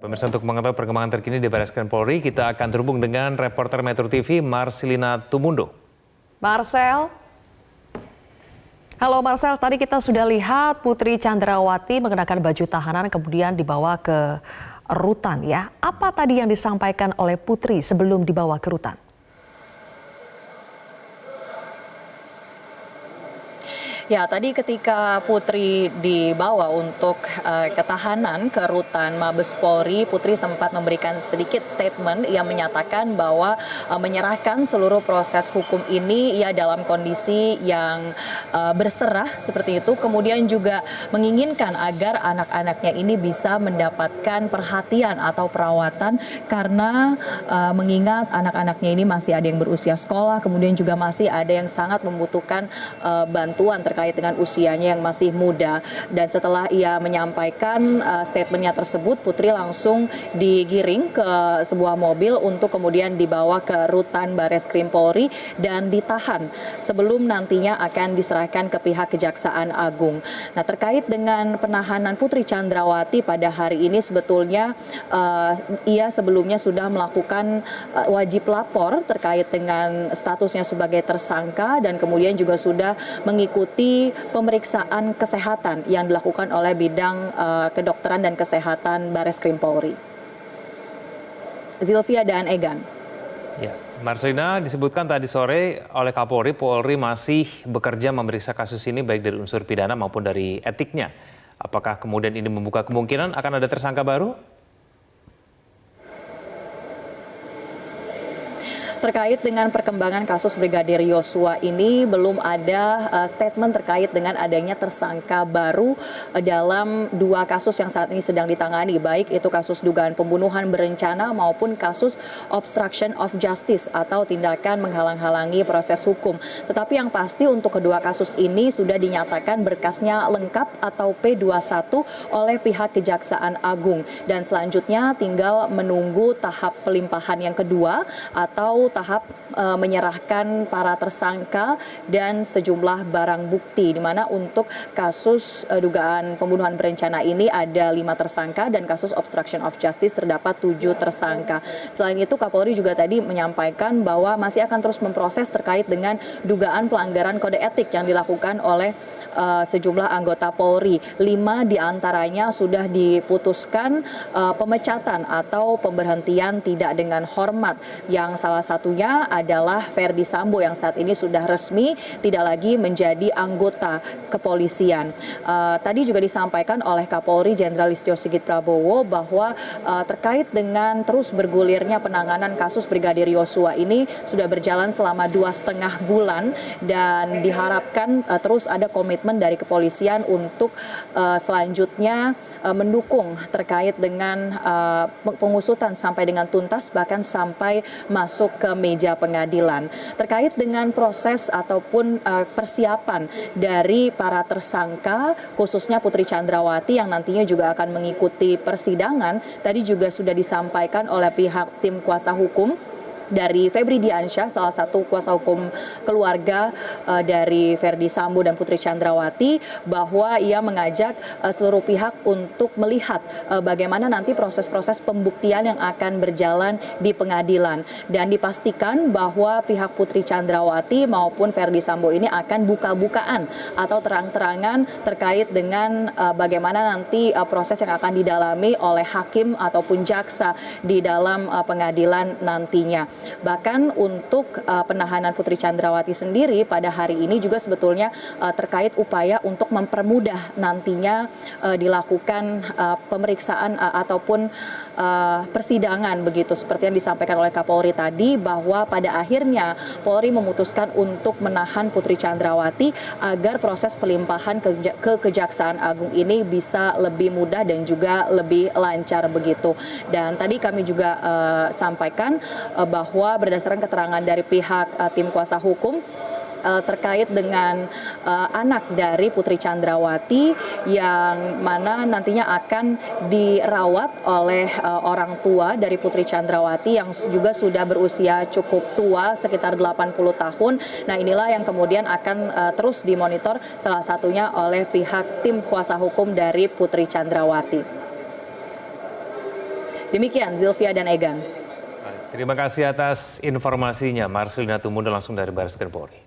Pemirsa, untuk mengetahui perkembangan terkini di Barreskrim Polri, kita akan terhubung dengan reporter Metro TV Marcelina Tumundo. Marcel. Halo Marcel, tadi kita sudah lihat Putri Chandrawati mengenakan baju tahanan kemudian dibawa ke rutan ya. Apa tadi yang disampaikan oleh Putri sebelum dibawa ke rutan? Ya, tadi ketika Putri dibawa untuk ketahanan ke rutan Mabes Polri, Putri sempat memberikan sedikit statement yang menyatakan bahwa menyerahkan seluruh proses hukum ini ya dalam kondisi yang berserah seperti itu. Kemudian juga menginginkan agar anak-anaknya ini bisa mendapatkan perhatian atau perawatan karena mengingat anak-anaknya ini masih ada yang berusia sekolah, kemudian juga masih ada yang sangat membutuhkan bantuan terkait dengan usianya yang masih muda. Dan setelah ia menyampaikan statementnya tersebut, Putri langsung digiring ke sebuah mobil untuk kemudian dibawa ke rutan Barreskrim Polri dan ditahan sebelum nantinya akan diserahkan ke pihak Kejaksaan Agung. Nah, terkait dengan penahanan Putri Chandrawati pada hari ini sebetulnya ia sebelumnya sudah melakukan wajib lapor terkait dengan statusnya sebagai tersangka dan kemudian juga sudah mengikuti pemeriksaan kesehatan yang dilakukan oleh bidang kedokteran dan kesehatan Barreskrim Polri. Zilvia dan Egan. Ya, Marcelina, disebutkan tadi sore oleh Kapolri, Polri masih bekerja memeriksa kasus ini baik dari unsur pidana maupun dari etiknya. Apakah kemudian ini membuka kemungkinan akan ada tersangka baru? Terkait dengan perkembangan kasus Brigadir Yosua ini belum ada statement terkait dengan adanya tersangka baru dalam dua kasus yang saat ini sedang ditangani, baik itu kasus dugaan pembunuhan berencana maupun kasus obstruction of justice atau tindakan menghalang-halangi proses hukum. Tetapi yang pasti untuk kedua kasus ini sudah dinyatakan berkasnya lengkap atau P21 oleh pihak Kejaksaan Agung dan selanjutnya tinggal menunggu tahap pelimpahan yang kedua atau tahap menyerahkan para tersangka dan sejumlah barang bukti, di mana untuk kasus dugaan pembunuhan berencana ini ada 5 tersangka dan kasus obstruction of justice terdapat 7 tersangka. Selain itu Kapolri juga tadi menyampaikan bahwa masih akan terus memproses terkait dengan dugaan pelanggaran kode etik yang dilakukan oleh sejumlah anggota Polri. 5 diantaranya sudah diputuskan pemecatan atau pemberhentian tidak dengan hormat, yang salah satunya adalah Ferdy Sambo yang saat ini sudah resmi tidak lagi menjadi anggota kepolisian. Tadi juga disampaikan oleh Kapolri Jenderal Listio Sigit Prabowo bahwa terkait dengan terus bergulirnya penanganan kasus Brigadir Yosua ini sudah berjalan selama 2,5 bulan dan diharapkan terus ada komitmen dari kepolisian untuk selanjutnya mendukung terkait dengan pengusutan sampai dengan tuntas bahkan sampai masuk ke meja pengadilan. Terkait dengan proses ataupun persiapan dari para tersangka khususnya Putri Chandrawati yang nantinya juga akan mengikuti persidangan, tadi juga sudah disampaikan oleh pihak tim kuasa hukum dari Febri Diansyah, salah satu kuasa hukum keluarga dari Ferdy Sambo dan Putri Chandrawati, bahwa ia mengajak seluruh pihak untuk melihat bagaimana nanti proses-proses pembuktian yang akan berjalan di pengadilan dan dipastikan bahwa pihak Putri Chandrawati maupun Ferdy Sambo ini akan buka-bukaan atau terang-terangan terkait dengan bagaimana nanti proses yang akan didalami oleh hakim ataupun jaksa di dalam pengadilan nantinya. Bahkan untuk penahanan Putri Chandrawati sendiri pada hari ini juga sebetulnya terkait upaya untuk mempermudah nantinya dilakukan pemeriksaan ataupun persidangan begitu, seperti yang disampaikan oleh Kapolri tadi bahwa pada akhirnya Polri memutuskan untuk menahan Putri Chandrawati agar proses pelimpahan ke Kejaksaan Agung ini bisa lebih mudah dan juga lebih lancar begitu. Dan tadi kami juga sampaikan bahwa berdasarkan keterangan dari pihak tim kuasa hukum terkait dengan anak dari Putri Chandrawati yang mana nantinya akan dirawat oleh orang tua dari Putri Chandrawati yang juga sudah berusia cukup tua sekitar 80 tahun. Nah, inilah yang kemudian akan terus dimonitor salah satunya oleh pihak tim kuasa hukum dari Putri Chandrawati. Demikian Zilvia dan Egan. Terima kasih atas informasinya, Marcelina Tumundo langsung dari Baris Krim Polri.